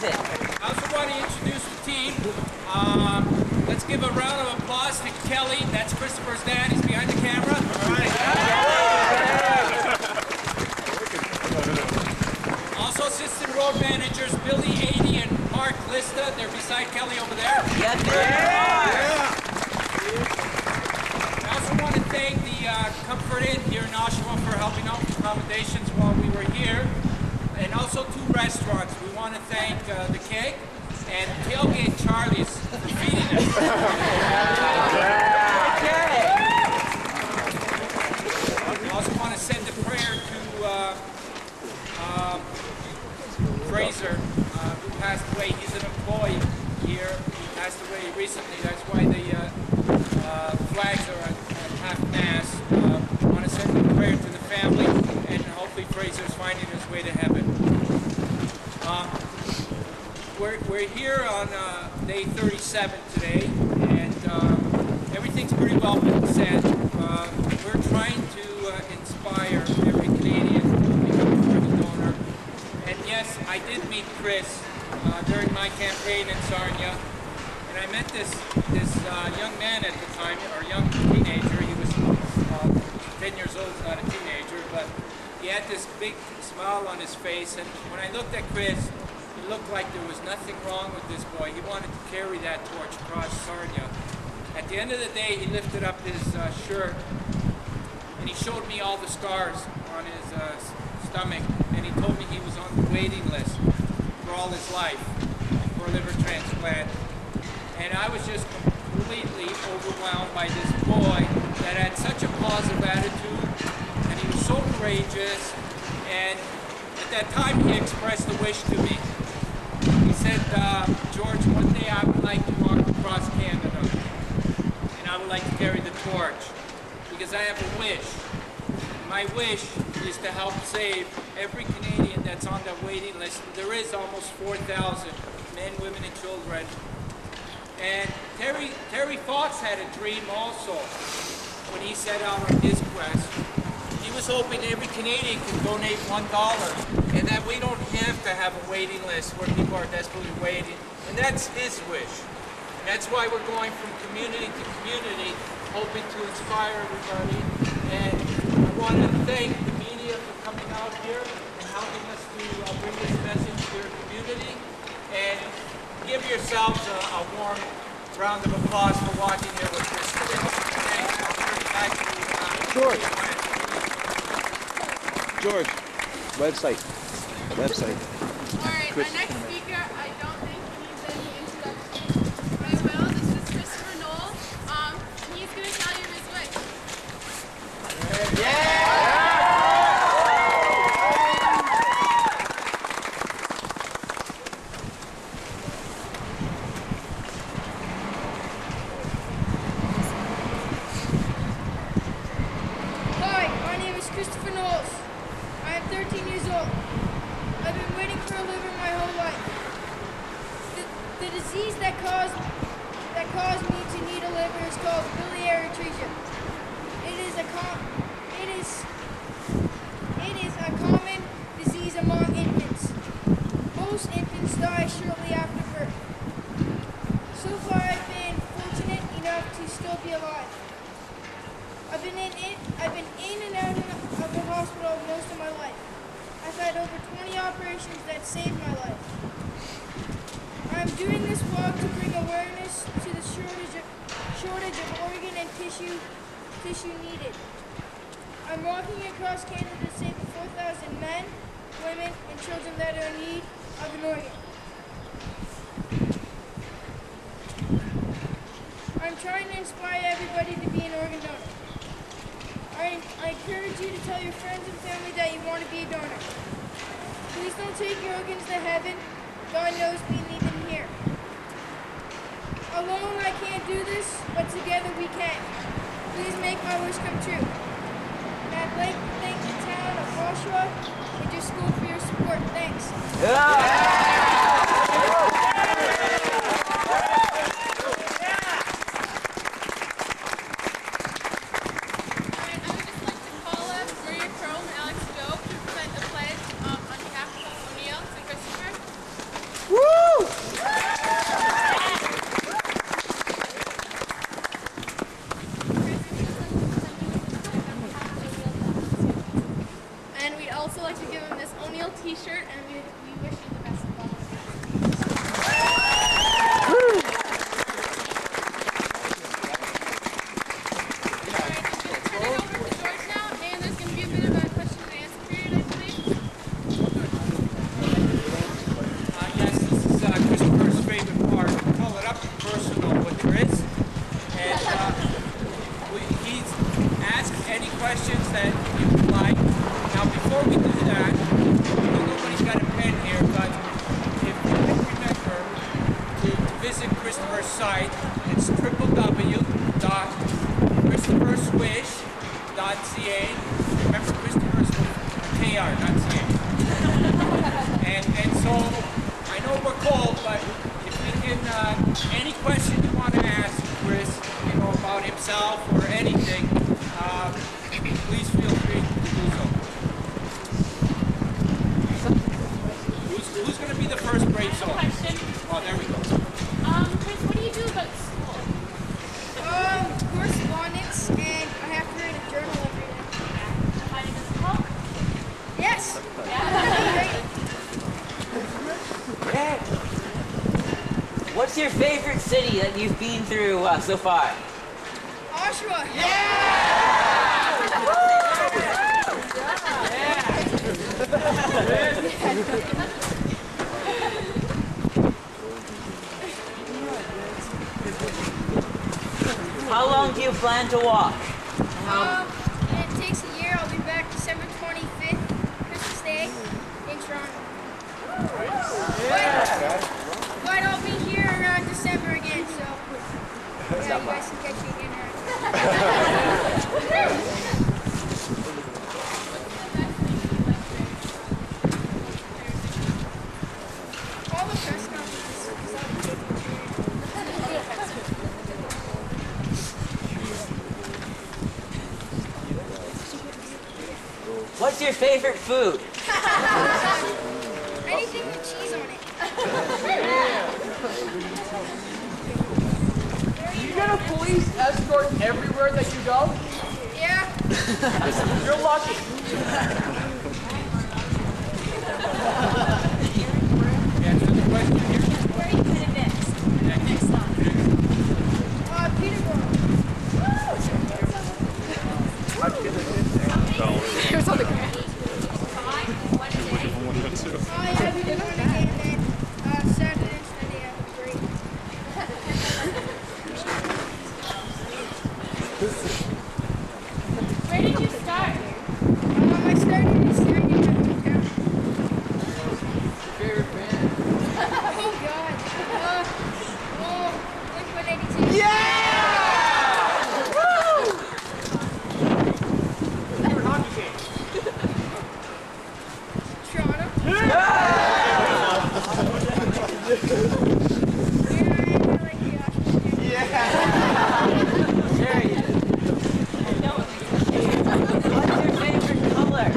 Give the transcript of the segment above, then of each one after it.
it. I also want to introduce the team. Let's give a round of applause to Kelly. That's Kristopher's dad. He's behind the camera. All right. Also assistant road managers Billy, 80, and Mark Lista. They're beside Kelly over there. Yes, I also want to thank the Comfort Inn here in Oshawa for helping out with accommodations while we were here. And also 2 restaurants. We want to thank The Keg and Tailgate Charlie's for feeding us. I also want to send a prayer to Fraser, who passed away. He's an employee here. He passed away recently. That's why the flags are at half-mast. I want to send a prayer to the family, and hopefully Fraser's finding his way to heaven. We're here on day 37 today, and everything's pretty well been said. We're trying to inspire every Canadian to become a organ donor. And yes, I did meet Kris during my campaign in Sarnia, and I met this young man at the time, or young teenager. He was 10 years old, not a teenager, but he had this big smile on his face, and when I looked at Kris, it looked like there was nothing wrong with this boy. He wanted to carry that torch across Sarnia. At the end of the day, he lifted up his shirt, and he showed me all the scars on his stomach, and he told me he was on the waiting list for all his life for a liver transplant. And I was just completely overwhelmed by this boy that had such a positive attitude, and he was so courageous, and at that time he expressed a wish to me. He said, George, one day I would like to walk across Canada, and I would like to carry the torch, because I have a wish. My wish is to help save every Canadian that's on the waiting list. There is almost 4,000 men, women, and children. And Terry Fox had a dream also when he set out on his quest. He was hoping every Canadian could donate $1, and that we don't have to have a waiting list where people are desperately waiting. And that's his wish. And that's why we're going from community to community, hoping to inspire everybody. And I want to thank the media for coming out here and helping us to bring this message to your community. And give yourselves a warm round of applause for watching here with Kris today. George, website. All right, our next speaker, I don't think he needs any introduction. But I will. This is Kristopher Knowles, and he's going to tell you his wish. Hi, my name is Kristopher Knowles. I am 13 years old. I've been waiting for a liver my whole life. The disease that caused me to need a liver is called Biliary Atresia. It is a common disease among infants. Most infants die shortly after birth. So far, I've been fortunate enough to still be alive. I've been in and out of the hospital most of my life. I've had over 20 operations that saved my life. I'm doing this walk to bring awareness to the shortage of organ and tissue needed. I'm walking across Canada to save the 4,000 men, women, and children that are in need of an organ. I'm trying to inspire everybody to be an organ donor. I encourage you to tell your friends and family that you want to be a donor. Please don't take your organs to heaven. God knows we need them here. Alone I can't do this, but together we can. Please make my wish come true. And I'd like to thank the town of Oshawa and your school for your support. Thanks. Woo! website. It's www.kristopherswish.ca. Remember, Kristopher's KR, not CA. And so, I know we're cold, but if we can, any question you want to ask Chris, about himself or anything, please feel free to do so. Who's going to be the first brave soul? Question. Oh, there we go. Chris, what do you do about school? Correspondence, and I have to write a journal every day. How does it help? Yes. Yeah. What's your favorite city that you've been through so far? Oshawa. How long do you plan to walk? It takes a year. I'll be back December 25th, Christmas Day, in Toronto. But I'll be here around December again, so yeah, you guys can catch me again. All the press conferences, because I'll be taking What's your favorite food? anything with cheese on it. Do you get a police escort everywhere that you go? Yeah. You're lucky. Answer the question here. Where are you headed next? Next stop. Peterborough. Here's on the ground. 5 in 1 day. Oh yeah, we did one again, and then Saturday and Sunday I have a break. Where did you start? I started in Sarnia, my hometown. Favorite band? Oh God. Blink-182. Favorite hockey game? Toronto. Sure you do. What's your favorite color?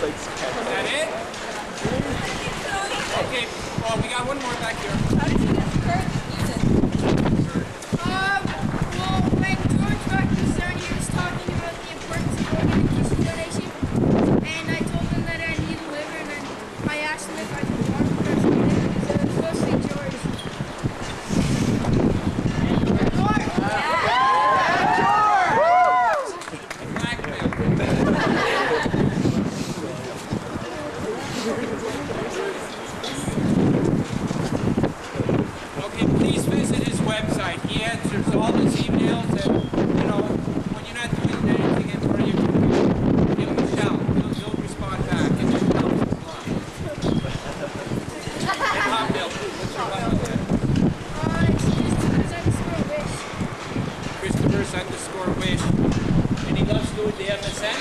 Is that it? Okay, well, we got one more back here. Well, when George got to Sarnia, he was talking about the importance of organ and tissue donation, and I told him that I need a liver, and then I asked him if I could walk the person with it, because it was supposed to be George. Okay, please visit his website. He answers all his emails, and when you're not doing anything in front of your computer, he'll shout. He'll respond back, and then help us along. And Hotmail, what's your hotmail address? It's just _wish. Kristopher's_wish. And he loves doing the MSN.